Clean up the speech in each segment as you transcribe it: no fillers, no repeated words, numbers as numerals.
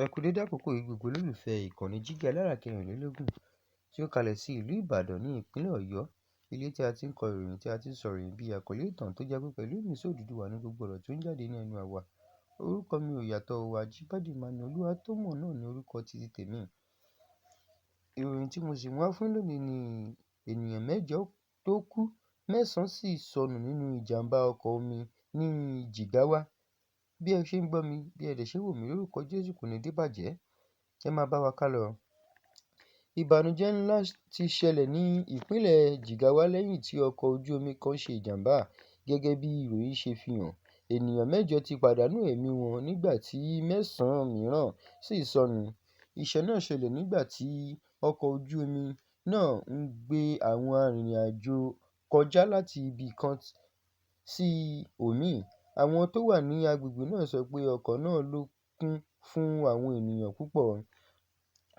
Ẹ kú dédé àkókò yìí gbogbo olólùfẹ́ ìkànnì Jígí Alára kẹrìnlélógún tí ó kalẹ̀ sí ìlú Ìbàdàn ní ìpínlẹ̀ Ọ̀yọ́, ilé tí a ti ń kọ ìròyìn tí a ti ń sọ ìròyìn bí àkọlé ìtàn tó jẹ́ pé pẹ̀lú ìmísí Odùduwà ní gbogbo ọ̀rọ̀ tó ń jáde ní ẹnu àwa. Orúkọ mi ò yàtọ̀ o, Àjíbádé Emmanuel Olúwatómọ̀ náà ni orúkọ títí tèmi. Ìròyìn tí mo sì mú wá fún lónìí ni ènìyàn 8 tó kú, 9 sì sọnù nínú ìjàmbá ọkọ̀ omi ní Jigawa. Bí ẹ ṣe ń gbọ́ mi, bí ẹ dẹ̀ ṣe ń wò mí, lórúkọ Jésù kò ní díbàjẹ́. Ẹ máa bá wa ká lọ. Ìbànújẹ́ ńlá ti ṣẹlẹ̀ ní ìpínlẹ̀ Jigawa lẹ́yìn tí ọkọ̀ ojú omi kan ṣe ìjàmbá. Gẹ́gẹ́ bí ìròyìn ṣe fi hàn, ènìyàn 8 ti pàdánù ẹ̀mí wọn nígbà tí 9 mìíràn sì sọnù. Ìṣẹ̀lẹ̀ náà ṣẹlẹ̀ nígbà tí ọkọ̀ ojú omi náà ń gbé àwọn arìnrìn-àjò kọjá láti ibì kan sí òmíì. Àwọn tó wà ní agbègbè náà sọ pé ọkọ̀ náà ló kún fún àwọn ènìyàn púpọ̀,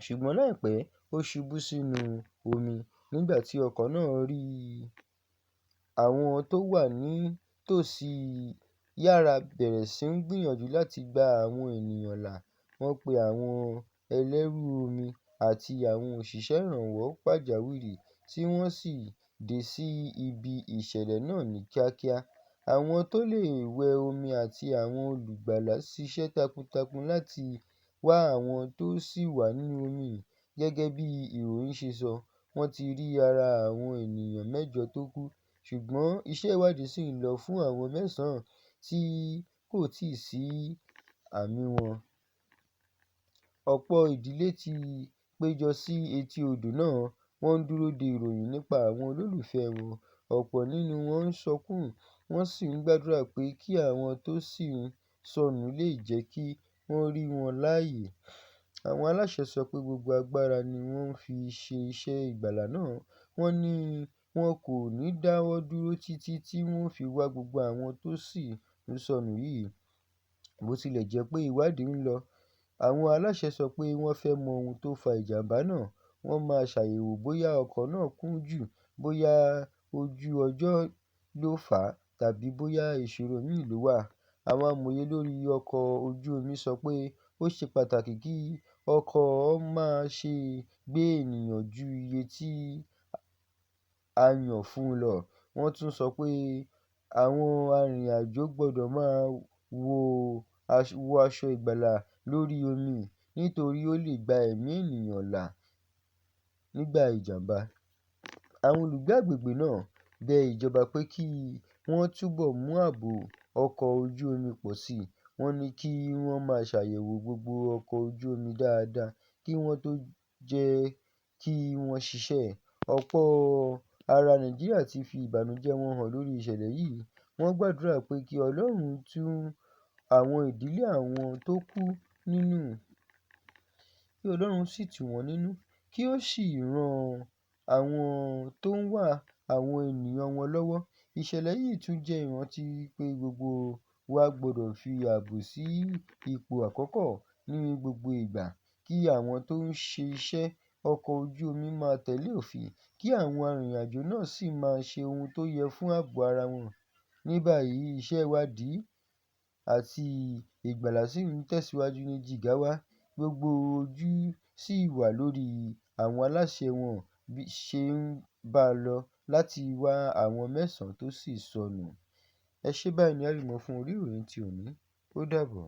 ṣùgbọ́n láìpẹ́ ó ṣubú sínú omi. Nígbà tí ọkọ̀ náà rí àwọn tó wà nítòsí yára bẹ̀rẹ̀ sí ń gbìyànjú láti gba àwọn ènìyàn là. Wọ́n pe àwọn ẹlẹ́rù omi àti àwọn òṣìṣẹ́ ìrànwọ́ pàjáwìrì tí wọ́n sì dé sí ibi ìṣẹ̀lẹ̀ náà ní kíákíá. Àwọn tó lè wẹ omi àti àwọn olùgbàlà ṣiṣẹ́ takuntakun láti wá àwọn tó ṣì wà nínú omi. Gẹ́gẹ́ bí ìròyìn ṣe sọ, wọ́n ti rí ara àwọn ènìyàn 8 tó kú, ṣùgbọ́n iṣẹ́ ìwádìí ṣì ń lọ fún àwọn 9 tí kò tíì sí àmì wọn. Ọ̀pọ̀ ìdílé ti péjọ sí etí odò náà, wọ́n ń dúró de ìròyìn nípa àwọn olólùfẹ́ wọn. Ọ̀pọ̀ nínú wọn ń sọkún, wọ́n sì ń gbàdúrà pé kí àwọn tó ṣì ń sọnù lè jẹ́ kí wọ́n rí wọn láàyè. Àwọn aláṣẹ sọ pé gbogbo agbára ni wọ́n fi ṣe iṣẹ́ ìgbàlà náà. Wọ́n ní wọn kò ní dáwọ́ dúró títí tí wọ́n fi wá gbogbo àwọn tó ṣì ń sọnù yìí. Bó tilẹ̀ jẹ́ pé ìwádìí ń lọ, àwọn aláṣẹ sọ pé wọ́n fẹ́ mọ ohun tó fa ìjàmbá náà. Wọ́n máa ṣàyẹ̀wò bóyá ọkọ̀ náà kún jù, bóyá ojú ọjọ́ ló fà á tàbí bóyá ìṣòro míì ló wà. Àwọn amòye lórí ọkọ̀ ojú omi sọ pé ó ṣe pàtàkì kí ọkọ̀ máa ṣe gbé ènìyàn ju iye tí a yàn fún un lọ. Wọ́n tún sọ pé àwọn arìnrìn-àjò gbọdọ̀ máa wọ aṣọ ìgbàlà lórí omi nítorí ó lè gba ẹ̀mí ènìyàn là nígbà ìjàmbá. Àwọn olùgbé agbègbè náà bẹ ìjọba pé kí wọ́n túbọ̀ mú ààbò ọkọ̀ ojú omi pọ̀ sí i. Wọ́n ní kí wọ́n máa ṣàyẹ̀wò gbogbo ọkọ̀ ojú omi dáadáa kí wọ́n tó jẹ́ kí wọ́n ṣiṣẹ́. Ọ̀pọ̀ ará Nàìjíríà ti fi ìbànújẹ́ wọn hàn lórí ìṣẹ̀lẹ̀ yìí. Wọ́n gbàdúrà pé kí Ọlọ́run tú àwọn ìdílé àwọn tó kú nínú, kí Ọlọ́run sì tù wọ́n nínú, kí ó sì ran àwọn tó ń wá àwọn ènìyàn wọn lọ́wọ́. Ìṣẹ̀lẹ̀ yìí tún jẹ́ ìrántí pé gbogbo wa gbọdọ̀ fi ààbò sí ipò àkọ́kọ́ ní gbogbo ìgbà, kí àwọn tó ń ṣe iṣẹ́ ọkọ̀ ojú omi máa tẹ̀lé òfin, kí àwọn arìnrìn-àjò náà sì máa ṣe ohun tó yẹ fún ààbò ara wọn. Ní báyìí, iṣẹ́ ìwádìí àti ìgbàlà ṣì ń tẹ̀síwájú ní Jigawa. Gbogbo ojú sì wà lórí àwọn aláṣẹ wọn bí ṣe ń bá a lọ láti wá àwọn 9 tó sì sọnù. Ẹ ṣé, báyìí ni a rí mọ́ fún orí ìròyìn ti òní. Ó dàbọ̀.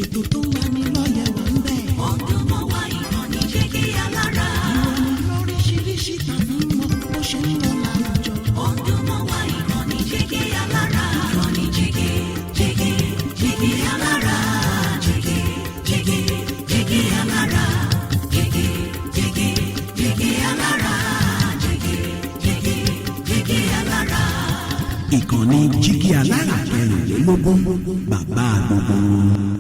Ètò tó ń lani lọ́yẹ̀ wà ń bẹ̀. Ọdún mọ́ wá ìkànnì Jígí Alára. Ìròyìn lóríṣiríṣi tàbí mọ bó ṣe ń lọ láwùjọ. Ọdún mọ́ wá ìkànnì Jígí Alára. Ìkànnì Jígí, Jígí, Jígí Alára. Jígí, Jígí, Jígí Alára. Jígí, Jígí, Jígí Alára. Jígí, Jígí, Jígí Alára. Ìkànnì Jígí Alára kẹrìnlélógún, bàbá gbogbo.